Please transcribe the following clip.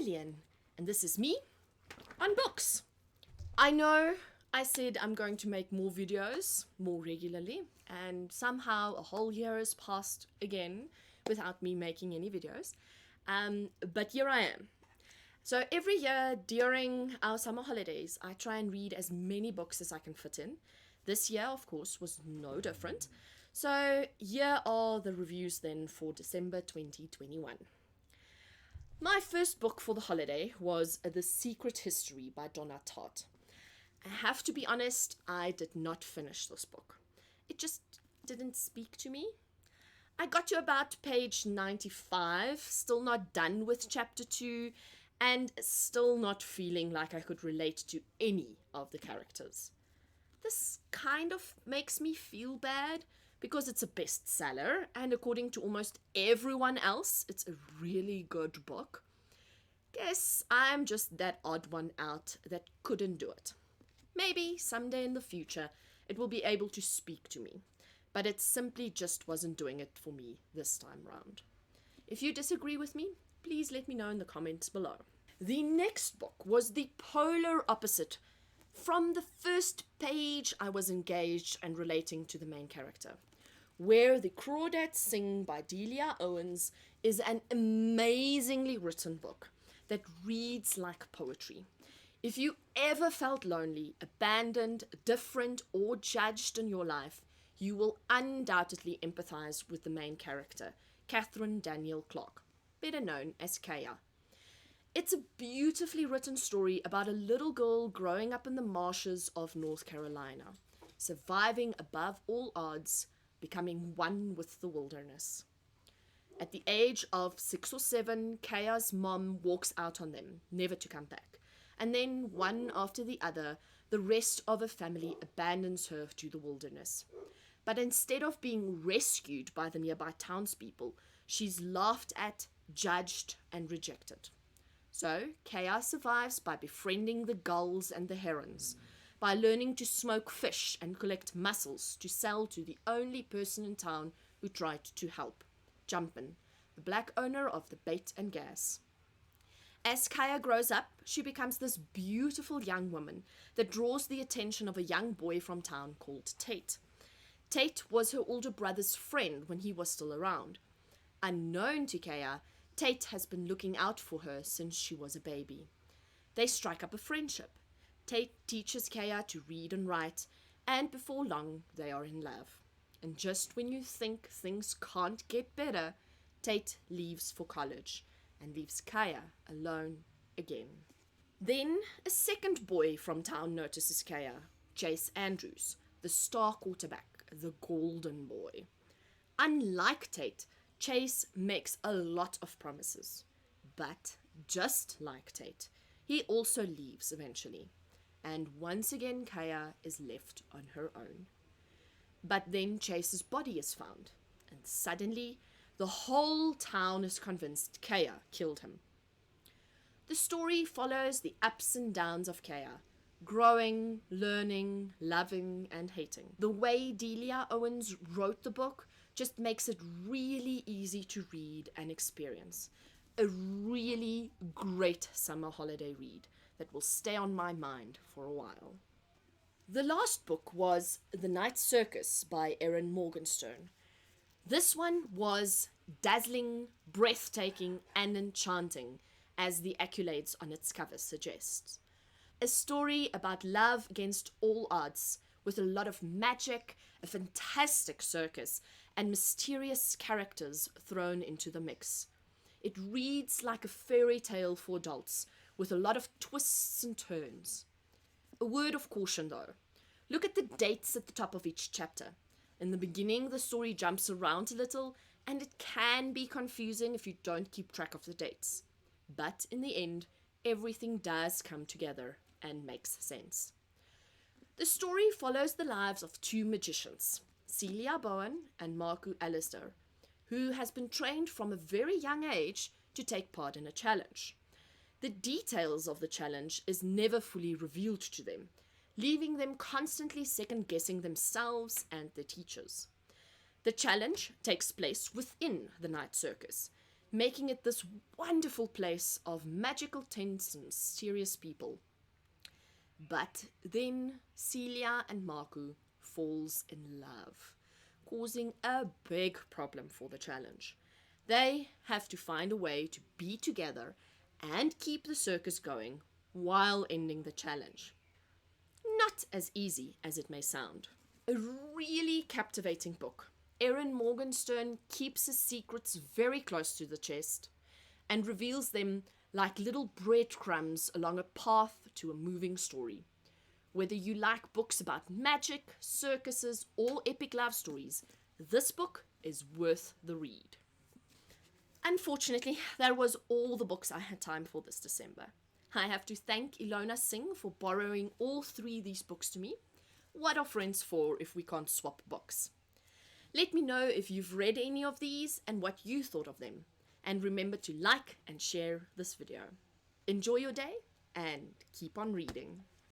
Lillian, and this is me on books. I know I said I'm going to make more videos more regularly, and somehow a whole year has passed again without me making any videos. But here I am. So every year during our summer holidays, I try and read as many books as I can fit in. This year, of course, was no different. So here are the reviews then for December 2021. My first book for the holiday was The Secret History by Donna Tartt. I have to be honest, I did not finish this book. It just didn't speak to me. I got to about page 95, still not done with chapter 2, and still not feeling like I could relate to any of the characters. This kind of makes me feel bad because it's a bestseller, and according to almost everyone else, it's a really good book. Guess I'm just that odd one out that couldn't do it. Maybe someday in the future it will be able to speak to me, but it simply just wasn't doing it for me this time round. If you disagree with me, please let me know in the comments below. The next book was the polar opposite. From the first page, I was engaged and relating to the main character. Where the Crawdads Sing by Delia Owens is an amazingly written book that reads like poetry. If you ever felt lonely, abandoned, different, or judged in your life, you will undoubtedly empathize with the main character, Catherine Danielle Clark, better known as Kaya. It's a beautifully written story about a little girl growing up in the marshes of North Carolina, surviving above all odds, becoming one with the wilderness. At the age of 6 or 7, Kaya's mom walks out on them, never to come back. And then, one after the other, the rest of her family abandons her to the wilderness. But instead of being rescued by the nearby townspeople, she's laughed at, judged, and rejected. So, Kaya survives by befriending the gulls and the herons, by learning to smoke fish and collect mussels to sell to the only person in town who tried to help, Jumpin, the black owner of the bait and gas. As Kaya grows up, she becomes this beautiful young woman that draws the attention of a young boy from town called Tate. Tate was her older brother's friend when he was still around. Unknown to Kaya, Tate has been looking out for her since she was a baby. They strike up a friendship. Tate teaches Kaya to read and write, and before long, they are in love. And just when you think things can't get better, Tate leaves for college and leaves Kaya alone again. Then a second boy from town notices Kaya, Chase Andrews, the star quarterback, the golden boy. Unlike Tate, Chase makes a lot of promises. But just like Tate, he also leaves eventually. And once again, Kaya is left on her own. But then Chase's body is found, and suddenly the whole town is convinced Kaya killed him. The story follows the ups and downs of Kaya, growing, learning, loving, and hating. The way Delia Owens wrote the book just makes it really easy to read and experience. A really great summer holiday read that will stay on my mind for a while. The last book was The Night Circus by Erin Morgenstern. This one was dazzling, breathtaking, and enchanting, as the accolades on its cover suggests. A story about love against all odds, with a lot of magic, a fantastic circus, and mysterious characters thrown into the mix. It reads like a fairy tale for adults, with a lot of twists and turns. A word of caution though. Look at the dates at the top of each chapter. In the beginning, the story jumps around a little, and it can be confusing if you don't keep track of the dates. But in the end, everything does come together and makes sense. The story follows the lives of two magicians, Celia Bowen and Marco Alistair, who has been trained from a very young age to take part in a challenge. The details of the challenge is never fully revealed to them, leaving them constantly second-guessing themselves and their teachers. The challenge takes place within the Night Circus, making it this wonderful place of magical tents and mysterious people. But then Celia and Marku falls in love, causing a big problem for the challenge. They have to find a way to be together and keep the circus going while ending the challenge. Not as easy as it may sound. A really captivating book. Erin Morgenstern keeps his secrets very close to the chest and reveals them like little breadcrumbs along a path to a moving story. Whether you like books about magic, circuses, or epic love stories, this book is worth the read. Unfortunately, that was all the books I had time for this December. I have to thank Illona Singh for borrowing all 3 of these books to me. What are friends for if we can't swap books? Let me know if you've read any of these and what you thought of them. And remember to like and share this video. Enjoy your day and keep on reading.